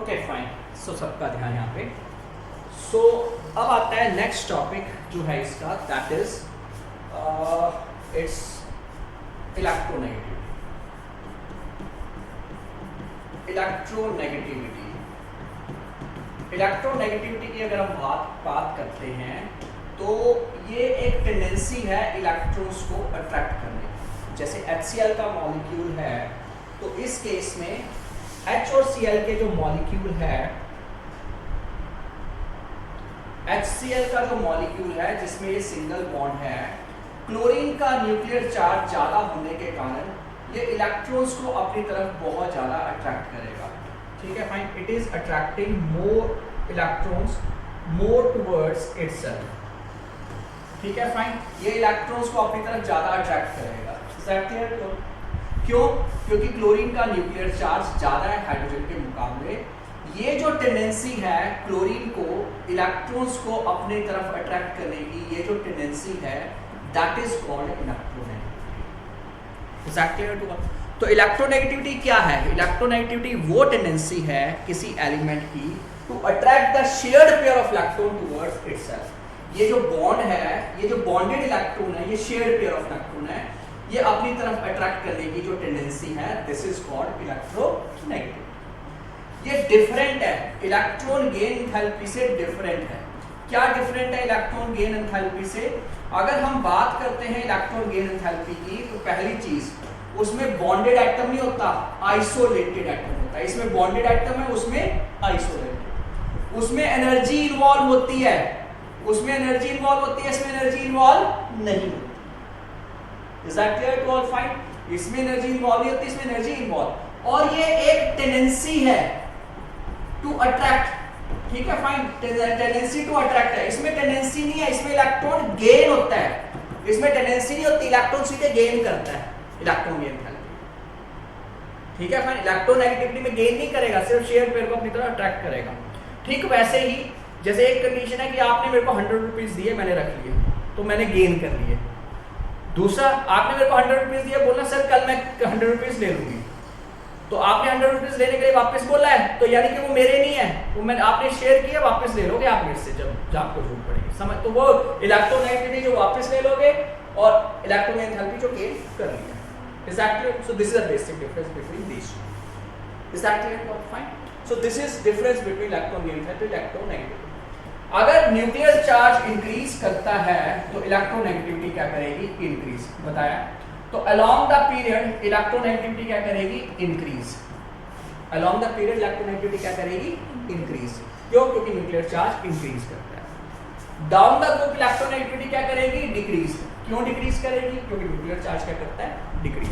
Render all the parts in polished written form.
Okay fine. सो सबका ध्यान यहाँ पे। सो अब आता है नेक्स्ट टॉपिक जो है इसका, that is it's electronegativity. Electronegativity की अगर हम बात करते हैं तो ये एक टेंडेंसी है इलेक्ट्रॉन्स को अट्रैक्ट करने की। जैसे HCl का मॉलिक्यूल है तो इस केस में H और Cl के जो मॉलिक्यूल है, HCl का जो मॉलिक्यूल है जिसमें ये सिंगल बॉन्ड है, क्लोरीन का न्यूक्लियर चार्ज ज्यादा होने के कारण ये इलेक्ट्रॉन्स को अपनी तरफ बहुत ज्यादा अट्रैक्ट करेगा। ठीक है fine, it is attracting more electrons more towards itself. ठीक है फाइन, ये इलेक्ट्रॉन्स को अपनी तरफ ज्यादा अट्रैक्ट करेगा। Is that clear? क्यों? क्योंकि क्लोरीन का न्यूक्लियर चार्ज ज्यादा है हाइड्रोजन के मुकाबले। ये जो टेंडेंसी है क्लोरीन को इलेक्ट्रॉन्स को अपने तरफ अट्रैक्ट करने की, ये जो टेंडेंसी है that is called electronegativity. Is that clear to all? तो इलेक्ट्रोनेगेटिविटी क्या है? इलेक्ट्रोनेगेटिविटी वो टेंडेंसी है किसी एलिमेंट की to attract the shared pair of electron towards itself. ये जो बॉन्ड है, ये जो बॉन्डेड इलेक्ट्रॉन है, ये शेयर्ड पेयर ऑफ इलेक्ट्रॉन है, ये अपनी तरफ अट्रैक्ट करने की जो टेंडेंसी है, दिस इज कॉल्ड इलेक्ट्रोनेगेटिविटी। ये डिफरेंट है, इलेक्ट्रॉन गेन एंथैल्पी से डिफरेंट है। क्या डिफरेंट है इलेक्ट्रॉन गेन एंथैल्पी से? अगर हम बात करते हैं इलेक्ट्रॉन गेन एंथैल्पी की तो पहली चीज, उसमें बॉन्डेड एटम नहीं होता, आइसोलेटेड एटम होता है। इसमें बॉन्डेड एटम है, उसमें आइसोलेटेड। उसमें एनर्जी इन्वॉल्व होती है, उसमें एनर्जी इन्वॉल्व होती है, इसमें एनर्जी इन्वॉल्व नहीं होती। Is that clear to all? Fine. इसमें एनर्जी इन्वॉल्व नहीं होती, इसमें एनर्जी इन्वॉल्व। और ये एक टेंडेंसी है टू अट्रैक्ट। ठीक है फाइन, टेंडेंसी टू अट्रैक्ट है। इसमें टेंडेंसी नहीं है, इसमें इलेक्ट्रॉन गेन होता है। इसमें टेंडेंसी नहीं होती, इलेक्ट्रॉन सीधे गेन करता है, इलेक्ट्रॉन गेन एंथैल्पी। ठीक है फाइन, इलेक्ट्रोनेगेटिविटी में गेन नहीं करेगा, सिर्फ शेयर पेयर को अपनी तरफ अट्रैक्ट करेगा। ठीक वैसे ही जैसे एक कंडीशन है कि आपने मेरे को 100 रुपीज दिए, मैंने रख लिए तो मैंने गेन कर लिए। दूसरा, आपने मेरे को 100 रुपीज दिया, बोला सर कल मैं 100 रुपीज ले लूंगी, तो आपने 100 रुपीज लेने के लिए वापस बोला है, तो यानी कि वो मेरे नहीं है, वो मैंने आपने शेयर किया, वापस ले लोगे आप मेरे से जब आपको जरूरत पड़ेगी। समझ? तो वो इलेक्ट्रोनेगेटिविटी जो वापस ले लोगे और इलेक्ट्रॉन एंथैल्पी जो गेन कर लिया। Is that clear? So this is the basic difference between these two. Is that clear? Fine. So this is difference between electron gain enthalpy, electronegativity. अगर न्यूक्लियर चार्ज इंक्रीज करता है तो electronegativity क्या करेगी? Increase. बताया तो अलोंग द पीरियड इलेक्ट्रोनेगेटिविटी क्या करेगी? Increase. Along the period electronegativity क्या करेगी? इंक्रीज। क्यों? क्योंकि न्यूक्लियर चार्ज इंक्रीज करता है। डाउन द ग्रुप इलेक्ट्रोनेगेटिविटी क्या करेगी? डिक्रीज। क्यों डिक्रीज करेगी? क्योंकि न्यूक्लियर चार्ज क्या करता है? Decrease.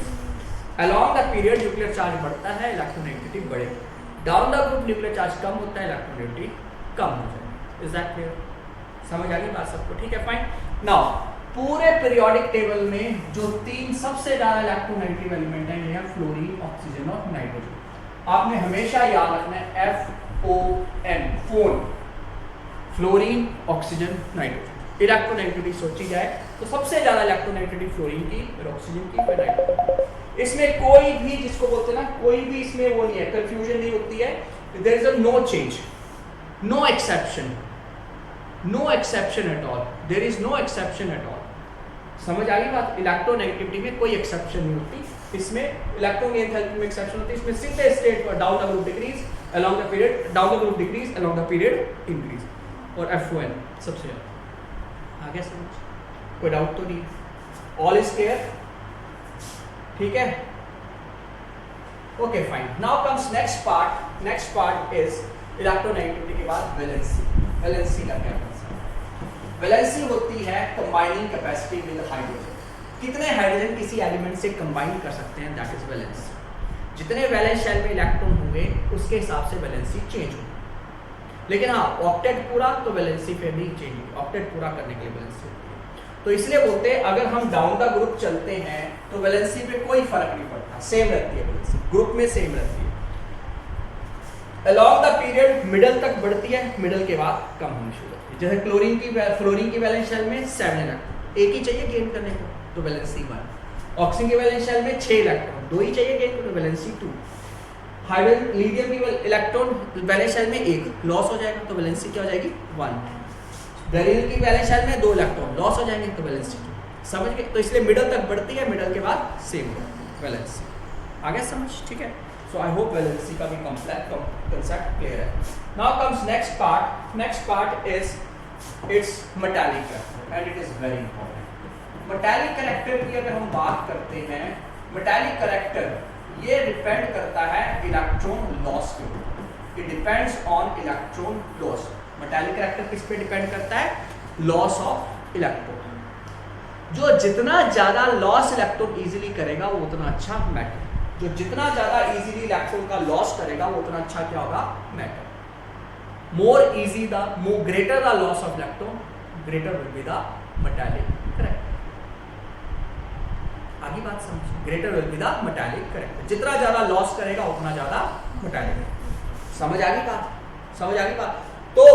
Along the period nuclear charge बढ़ता है, इलेक्ट्रोनेगेटिविटी बढ़ेगी। Down the group nuclear charge कम होता है, इलेक्ट्रोनेगेटिविटी कम हो जाएगी। Is that clear? समझ आ गई बात सबको? ठीक है फाइन। नाउ पूरे पीरियोडिक टेबल में जो तीन सबसे ज्यादा इलेक्ट्रोनेगेटिव एलिमेंट हैं, ये है फ्लोरीन, ऑक्सीजन और नाइट्रोजन। आपने हमेशा याद रखना है FON, phone, fluorine, oxygen, nitrogen. Electronegativity सोची जाए तो सबसे ज्यादा इलेक्ट्रोनेगेटिविटी फ्लोरीन की, फिर ऑक्सीजन की, फिर नाइट्रोजन। इसमें कोई भी, जिसको बोलते हैं ना, कोई भी इसमें वो नहीं है, कंफ्यूजन नहीं होती है। There is a no change, no exception, no exception at all, there is no exception at all। समझ आ गई बात? इलेक्ट्रोनेगेटिविटी में कोई एक्सेप्शन नहीं होती, इसमें इलेक्ट्रॉन गेन एंथैल्पी में एक्सेप्शन होती है। इसमें सीधे स्टेट पर down the group decrease, along the period down the group decrease, along the period increase. और FON सबसे ज्यादा। आगे समझ? कोई डाउट तो नहीं? All is clear? ठीक है, okay fine. Now comes next part. Next part is electronegativity के बाद वैलेंसी। वैलेंसी का क्या मतलब? वैलेंसी होती है कंबाइनिंग कैपेसिटी विद हाइड्रोजन। कितने हाइड्रोजन किसी एलिमेंट से कंबाइन कर सकते हैं, दैट इज वैलेंसी। जितने वैलेंस शेल में इलेक्ट्रॉन होंगे उसके हिसाब से वैलेंसी चेंज होगी। लेकिन हाँ, ऑक्टेट पूरा तो वैलेंसी फिर नहीं चेंज होगी, ऑक्टेट पूरा करने के लिए वैलेंसी होती है। तो इसलिए बोलते हैं अगर हम डाउन द ग्रुप चलते हैं तो वैलेंसी पे कोई फर्क नहीं पड़ता, सेम रहती है वैलेंसी, ग्रुप में सेम रहती है। अलोंग द पीरियड मिडल तक बढ़ती है, मिडल के बाद कम होनी शुरू होती है। जैसे फ्लोरीन की वैलेंस शेल में 7 इलेक्ट्रॉन, एक ही चाहिए गेन करने को तो वैलेंसी 1। ऑक्सीजन के वैलेंस शेल में 6 इलेक्ट्रॉन, 2 ही चाहिए गेन करने को, वैलेंसी 2। हाइड्रोजन लिथियम की इलेक्ट्रॉन वैलेंस शेल में एक लॉस हो जाएगा तो वैलेंसी क्या हो जाएगी 1। बेरिलियम की वैलेंस शेल में 2 इलेक्ट्रॉन लॉस हो जाएंगे तो वैलेंसी 2। समझ गए? तो इसलिए मिडल तक बढ़ती है, मिडल के बाद सेम वैलेंसी। आगे समझ? ठीक है। सो आई होप वैलेंसी का भी कंसेप्ट क्लियर है। Now comes next part. Next part is it's metallic character and it is very important. Metallic character की अगर हम बात करते हैं, मेटालिक कैरेक्टर ये डिपेंड करता है इलेक्ट्रॉन लॉस के ऊपर। It depends on electron loss. Metallic character किस पे डिपेंड करता है? Loss of electron. जो जितना ज्यादा लॉस इलेक्ट्रॉन इजीली करेगा वो उतना अच्छा मेटल। जो जितना ज्यादा इजीली इलेक्ट्रॉन का लॉस करेगा वो उतना अच्छा क्या होगा? Metal. More easy the more greater the loss of electron, greater will be the metallic character. आगे बात समझ। Greater will be the metallic character. जितना ज्यादा लॉस करेगा उतना ज्यादा मेटालिक। समझ आ गई बात? समझ आ गई बात? तो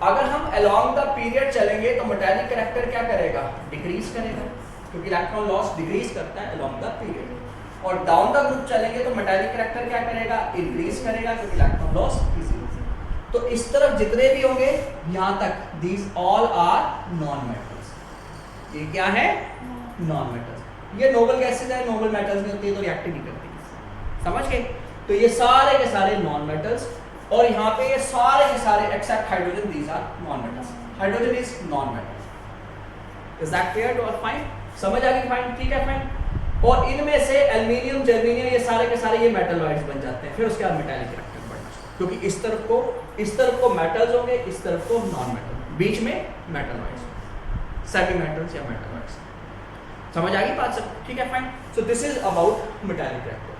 अगर हम अलोंग द पीरियड चलेंगे तो मेटालिक कैरेक्टर क्या करेगा? डिक्रीज करेगा, क्योंकि इलेक्ट्रॉन लॉस डिक्रीज करता है अलोंग द पीरियड। और डाउन द ग्रुप चलेंगे तो मेटालिक कैरेक्टर क्या करेगा? इंक्रीज करेगा, क्योंकि इलेक्ट्रॉन लॉस इजी। तो इस तरफ जितने भी होंगे यहां तक, these all are non metals. ये क्या है? Non metals. ये नोबल गैसेज है, नोबल मेटल्स नहीं होती है तो रिएक्ट नहीं करती। समझ गए? तो ये सारे के सारे नॉन मेटल्स, और यहाँ पे ये सारे के सारे except hydrogen, these are non metals. Hydrogen is non metal. Is that clear to all? Fine. समझ आ गई? फाइन, ठीक है, फाइन। और इनमें से एल्यूमिनियम, जर्मेनियम, ये सारे के सारे ये मेटलॉइड्स बन जाते हैं। फिर उसके बाद मेटालिक कैरेक्टर बनना, क्योंकि इस तरफ को मेटल्स होंगे, इस तरफ को नॉन मेटल, बीच में मेटलॉइड्स, सेमी मेटल्स या मेटलॉइड्स। समझ आ गई बात सब? ठीक है, fine. So this is about metallic character.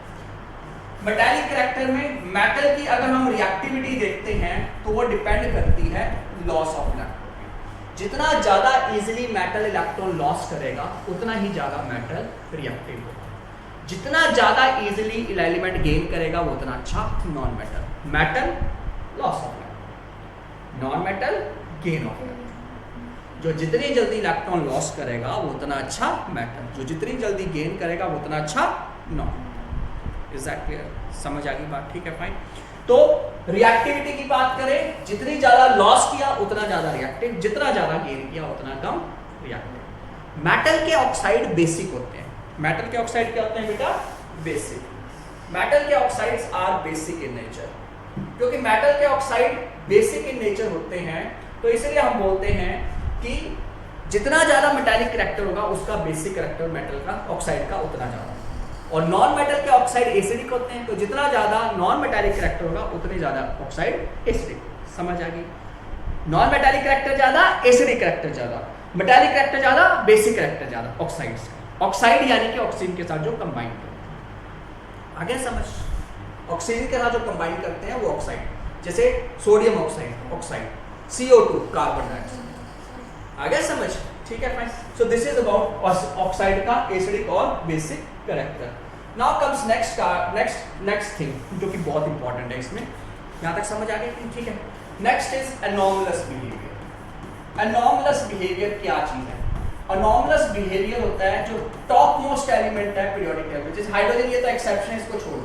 Metallic character में मेटल की अगर हम रिएक्टिविटी देखते हैं तो वो डिपेंड करती है लॉस ऑफ इलेक्ट्रॉन। जितना ज्यादा इजीली मेटल इलेक्ट्रॉन लॉस करेगा उतना ही ज्यादा मेटल रिएक्टिव होगा। जितना ज्यादा इजीली एलिमेंट गेन करेगा वो उतना अच्छा non metal. Metal loss of electron, non metal gain of electron. जो जितनी जल्दी इलेक्ट्रॉन लॉस करेगा वो उतना अच्छा मेटल, जो जितनी जल्दी गेन करेगा वो उतना अच्छा नॉन। Is that clear? समझ आ गई बात? ठीक है, फाइन। तो रिएक्टिविटी की बात करें, जितनी ज्यादा लॉस किया उतना ज्यादा रिएक्टिव, जितना ज्यादा गेन किया उतना कम रिएक्टिव। मेटल के ऑक्साइड बेसिक होते हैं। मेटल के ऑक्साइड क्या होते हैं बेटा? बेसिक। मेटल के oxides are basic in nature. क्योंकि मेटल के ऑक्साइड बेसिक इन नेचर होते हैं तो इसलिए हम बोलते हैं कि जितना ज्यादा मेटालिक कैरेक्टर होगा उसका बेसिक कैरेक्टर मेटल का ऑक्साइड का उतना ज्यादा। और नॉन मेटल के ऑक्साइड एसिडिक होते हैं तो जितना ज्यादा नॉन मेटालिक कैरेक्टर होगा उतने ज्यादा ऑक्साइड एसिडिक। समझ आ गई? नॉन मेटालिक कैरेक्टर ज्यादा, एसिडिक कैरेक्टर ज्यादा, मेटालिक कैरेक्टर ज्यादा, बेसिक कैरेक्टर ज्यादा ऑक्साइड्स का। ऑक्साइड यानी कि ऑक्सीजन के साथ जो कंबाइन करते हैं। आगे समझ? ऑक्सीजन के साथ जो कंबाइन करते हैं वो ऑक्साइड, जैसे sodium oxide, CO2 carbon dioxide. आगे समझ? ठीक है, fine. So this is about oxide का एसिडिक और basic character. Now comes next thing जो कि बहुत इंपॉर्टेंट है इसमें। यहां तक समझ आ गई? ठीक है। Next is anomalous behaviour. Anomalous behaviour क्या चीज है? एनॉमलस बिहेवियर होता है जो टॉप मोस्ट एलिमेंट है पीरियोडिक टेबल, जैसे हाइड्रोजन ये तो एक्सेप्शन है, इसको छोड़ो।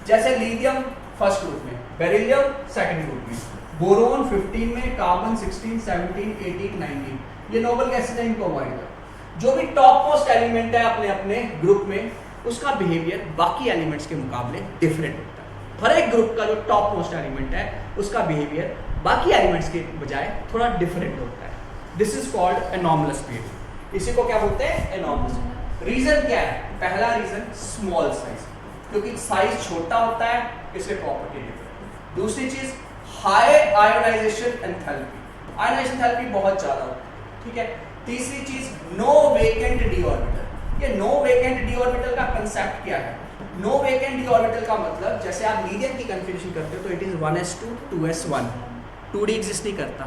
जैसे लिथियम फर्स्ट ग्रुप में, बेरिलियम सेकंड ग्रुप में, बोरोन 15 में, कार्बन 16, 17, 18, 19, ये नोबल गैसेज है, इनको अवॉइड करो। जो भी टॉप मोस्ट एलिमेंट है अपने अपने ग्रुप में उसका बिहेवियर बाकी एलिमेंट्स के मुकाबले डिफरेंट होता है। हर एक ग्रुप का जो टॉप मोस्ट एलिमेंट है उसका बिहेवियर बाकी एलिमेंट्स के बजाय थोड़ा डिफरेंट होता है। This is called anomalous behaviour. इसी को क्या बोलते हैं? एनॉमलस। रीजन क्या है? पहला रीजन स्मॉल साइज, क्योंकि साइज छोटा होता है इसलिए प्रॉपर्टी डिफरेंट। दूसरी चीज high ionisation enthalpy, ionisation enthalpy बहुत ज्यादा होता है। ठीक है। तीसरी चीज नो वेकेंट डी ऑर्बिटल। ये नो वेकेंट डी ऑर्बिटल का कंसेप्ट क्या है? नो वेकेंट डी ऑर्बिटल का मतलब जैसे आप लिथियम की कन्फिगरेशन करते हो तो it is 1s2 2s1, 2d exist नहीं करता।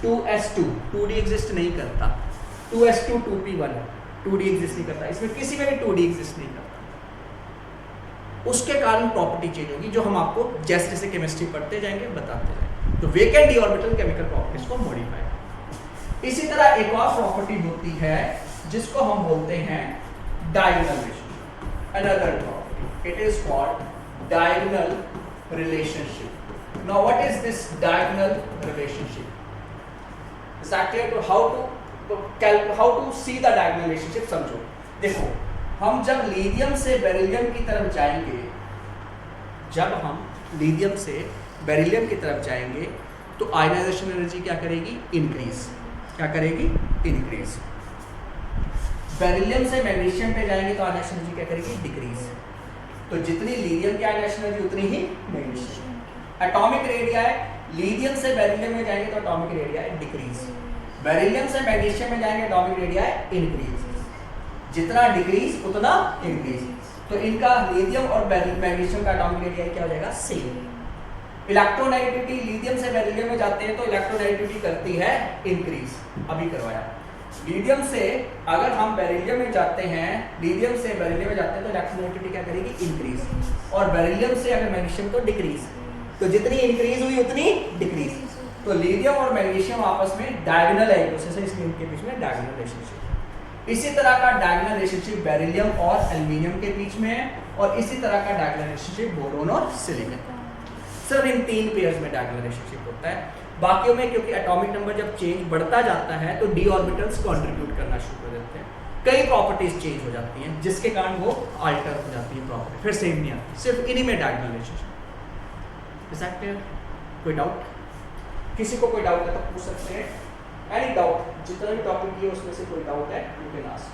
2s2 2d एग्जिस्ट नहीं करता। 2s2 2p1 2d एग्जिस्ट नहीं करता। इसमें किसी में भी 2d एग्जिस्ट नहीं करता। उसके कारण प्रॉपर्टी चेंज होगी जो हम आपको जैसे जैसे केमिस्ट्री पढ़ते जाएंगे बताते जाएंगे। तो vacant D orbital chemical properties को मॉडिफाई। इसी तरह एक और प्रॉपर्टी होती है जिसको हम बोलते हैं diagonal ratio. Another property, it is called diagonal relationship. Now what is this diagonal relationship? Is that clear? तो how to see the diagonal relationship समझो. देखो, हम जब लिथियम से बेरिलियम की तरफ जाएंगे, तो आयनाइजेशन एनर्जी क्या करेगी? इंक्रीज. क्या करेगी? इंक्रीज. बेरिलियम से मैग्नीशियम पे जाएंगे तो आयनाइजेशन एनर्जी क्या करेगी? डिक्रीज. तो जितनी लिथियम की आयनाइजेशन एनर्जी उतनी ही मैग्नीशियम. एटॉमिक रेडिया लिथियम से बेरिलियम में जाएंगे तो एटॉमिक रेडिया डिक्रीज. बेरिलियम से मैग्नीशियम में जाएंगे एटॉमिक रेडिया इंक्रीज. जितना डिक्रीज उतना इंक्रीज. तो इनका लिथियम और मैग्नीशियम का एटॉमिक रेडिया क्या हो जाएगा? सेम. इलेक्ट्रोनेगेटिविटी लिथियम से बेरिलियम में जाते हैं तो इलेक्ट्रोनेगेटिविटी करती है इंक्रीज. अभी करवाया. लिथियम से अगर हम बेरिलियम में जाते हैं, तो इलेक्ट्रोनेगेटिविटी क्या करेगी? इंक्रीज. और बेरिलियम से अगर मैग्नीशियम तो डिक्रीज. तो जितनी इंक्रीज हुई उतनी डिक्रीज. तो लिथियम और मैग्नीशियम आपस में डायगोनल है एक दूसरे से, इसलिए इनके बीच में डायगोनल रिलेशनशिप. इसी तरह का डायगोनल रिलेशनशिप बेरिलियम और एल्युमिनियम के बीच में है, और इसी तरह का डायगोनल रिलेशनशिप बोरोन और सिलिकॉन. सिर्फ इन 3 पेयर्स में डायगोनल रिलेशनशिप होता है. बाकियों में क्योंकि एटॉमिक नंबर जब चेंज बढ़ता जाता है तो डी ऑर्बिटल्स कंट्रीब्यूट करना शुरू कर देते हैं. कई प्रॉपर्टीज चेंज हो जाती हैं जिसके कारण वो अल्टर हो जाती है प्रॉपर्टी, फिर सेम नहीं आती. सिर्फ इन्हीं में diagonal relationship. Is that clear? कोई डाउट? किसी को कोई डाउट है तो पूछ सकते हैं. एनी डाउट, जितना भी टॉपिक किए उसमें से कोई डाउट है यू कैन आस्क.